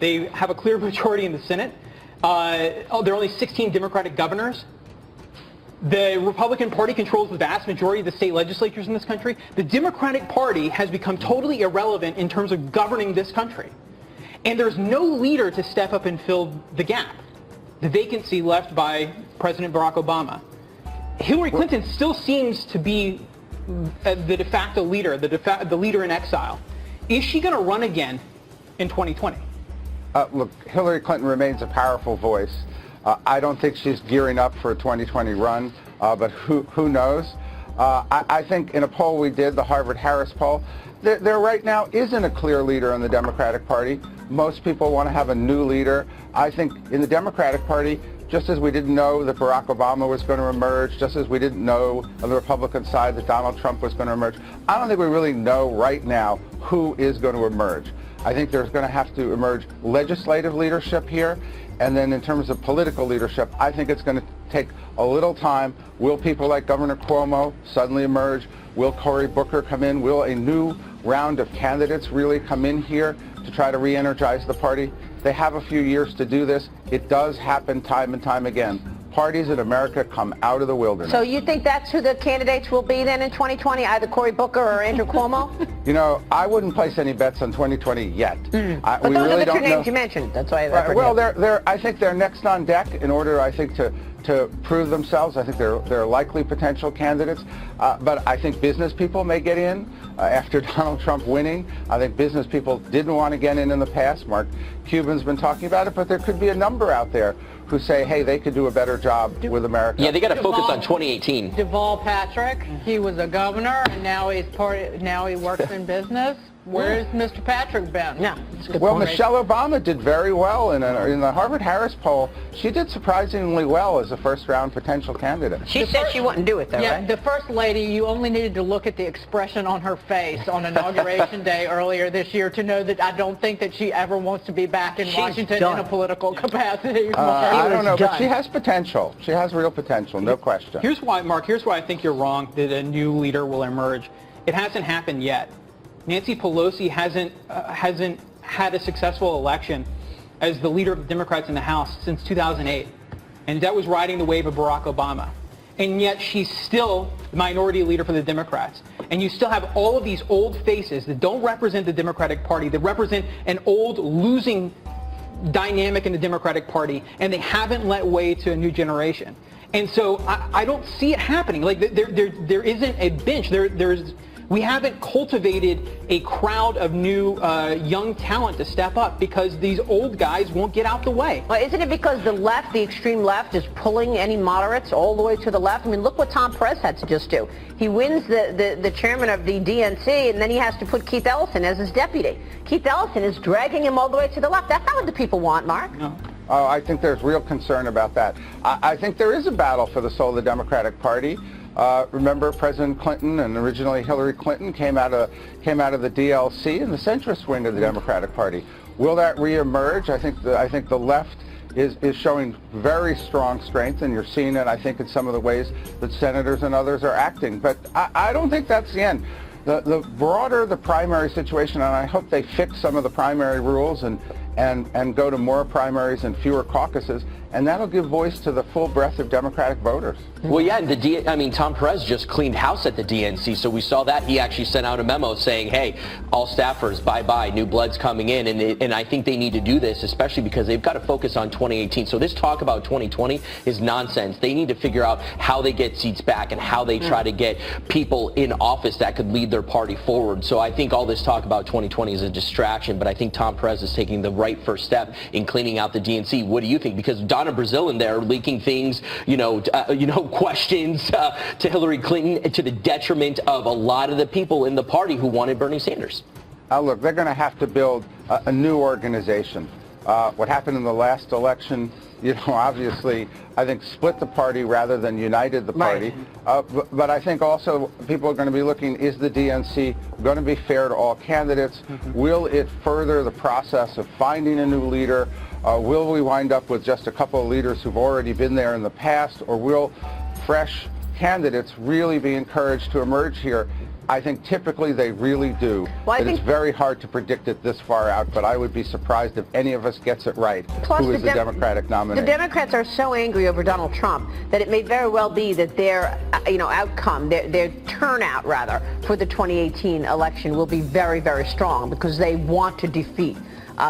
They have a clear majority in the Senate. There are only 16 Democratic governors. The Republican Party controls the vast majority of the state legislatures in this country. The Democratic Party has become totally irrelevant in terms of governing this country. And there's no leader to step up and fill the gap, the vacancy left by President Barack Obama. Hillary Clinton still seems to be the de facto leader, the leader in exile. Is she going to run again in 2020? Look, Hillary Clinton remains a powerful voice. I don't think she's gearing up for a 2020 run, but who knows? I think in a poll we did, the Harvard-Harris poll, there right now isn't a clear leader in the Democratic Party. Most people want to have a new leader. I think in the Democratic Party, just as we didn't know that Barack Obama was going to emerge, just as we didn't know on the Republican side that Donald Trump was going to emerge, I don't think we really know right now who is going to emerge. I think there's going to have to emerge legislative leadership here. And then in terms of political leadership, I think it's going to take a little time. Will people like Governor Cuomo suddenly emerge? Will Cory Booker come in? Will a new round of candidates really come in here to try to re-energize the party? They have a few years to do this. It does happen time and time again. Parties in America come out of the wilderness. So you think that's who the candidates will be then in 2020, either Cory Booker or Andrew Cuomo? You know, I wouldn't place any bets on 2020 yet. But those are the two names you mentioned. That's why. Right. Well, I think they're next on deck in order, I think, to prove themselves. I think they're likely potential candidates. But I think business people may get in after Donald Trump winning. I think business people didn't want to get in the past. Mark Cuban's been talking about it, but there could be a number out there who say, hey, they could do a better job with America. Yeah, they got to focus on 2018. Deval Patrick, he was a governor, and now he works in business. Where's Mr. Patrick been? Yeah. Well, Michelle Obama did very well in the Harvard-Harris poll. She did surprisingly well as a first-round potential candidate. She said she wouldn't do it, though, Yeah, right? the first lady, you only needed to look at the expression on her face on Inauguration Day earlier this year to know that I don't think that she ever wants to be back in Washington done. in a political capacity. I don't know, but done. she has potential. She has real potential, no question. Here's why, Mark, here's why I think you're wrong that a new leader will emerge. It hasn't happened yet. Nancy Pelosi hasn't had a successful election as the leader of the Democrats in the House since 2008. And that was riding the wave of Barack Obama. And yet she's still the minority leader for the Democrats. And you still have all of these old faces that don't represent the Democratic Party, that represent an old losing dynamic in the Democratic Party, and they haven't let way to a new generation. And so I don't see it happening. Like there isn't a bench. We haven't cultivated a crowd of new young talent to step up because these old guys won't get out the way. Well, isn't it because the left, the extreme left, is pulling any moderates all the way to the left? I mean, look what Tom Perez had to just do. He wins the chairman of the DNC, and then he has to put Keith Ellison as his deputy. Keith Ellison is dragging him all the way to the left. That's not what the people want, Mark. No. Oh, I think there's real concern about that. I think there is a battle for the soul of the Democratic Party. Remember, President Clinton and originally Hillary Clinton came out of the DLC and the centrist wing of the Democratic Party. Will that reemerge? I think the left is showing very strong strength, and you're seeing it, I think, in some of the ways that senators and others are acting. But I don't think that's the end. The broader the primary situation, and I hope they fix some of the primary rules and go to more primaries and fewer caucuses, and that'll give voice to the full breadth of Democratic voters. Well, yeah, and Tom Perez just cleaned house at the DNC, so we saw that. He actually sent out a memo saying, hey, all staffers, bye-bye, new blood's coming in, and I think they need to do this, especially because they've got to focus on 2018. So this talk about 2020 is nonsense. They need to figure out how they get seats back and how they try to get people in office that could lead their party forward. So I think all this talk about 2020 is a distraction, but I think Tom Perez is taking the right first step in cleaning out the DNC. What do you think? Because Donna Brazile in there leaking things, questions to Hillary Clinton to the detriment of a lot of the people in the party who wanted Bernie Sanders. Look, they're going to have to build a new organization. What happened in the last election, obviously, I think split the party rather than united the party. Right. But I think also people are going to be looking, is the DNC going to be fair to all candidates? Will it further the process of finding a new leader? Will we wind up with just a couple of leaders who've already been there in the past, or will fresh candidates really be encouraged to emerge here? I think typically they really do. Well, It's very hard to predict it this far out, but I would be surprised if any of us gets it right. Plus, who is the Democratic nominee? The Democrats are so angry over Donald Trump that it may very well be that their, outcome, their turnout rather, for the 2018 election will be very, very strong because they want to defeat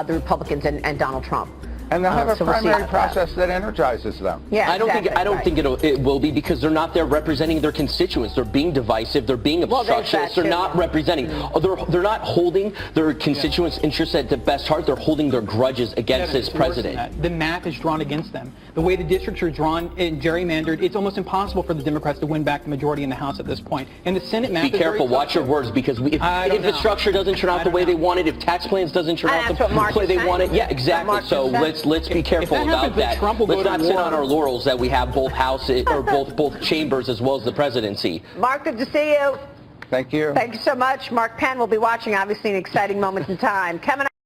the Republicans and Donald Trump. And they'll have a So we'll see primary about process that energizes them. Yeah, I don't think it will be because they're not there representing their constituents. They're being divisive. They're being obstructionist. They're not representing. They're not holding their constituents' interests at the best heart. They're holding their grudges against this president. The map is drawn against them. The way the districts are drawn and gerrymandered, it's almost impossible for the Democrats to win back the majority in the House at this point. And the Senate map. Be careful. Watch your words because if infrastructure doesn't turn out the way they want it, if tax plans doesn't turn out the way they want it, yeah, exactly. So let's be careful about that. Let's not sit on our laurels that we have both houses or both chambers as well as the presidency. Mark, good to see you. Thank you. Thank you so much. Mark Penn will be watching, obviously, an exciting moment in time. Coming up.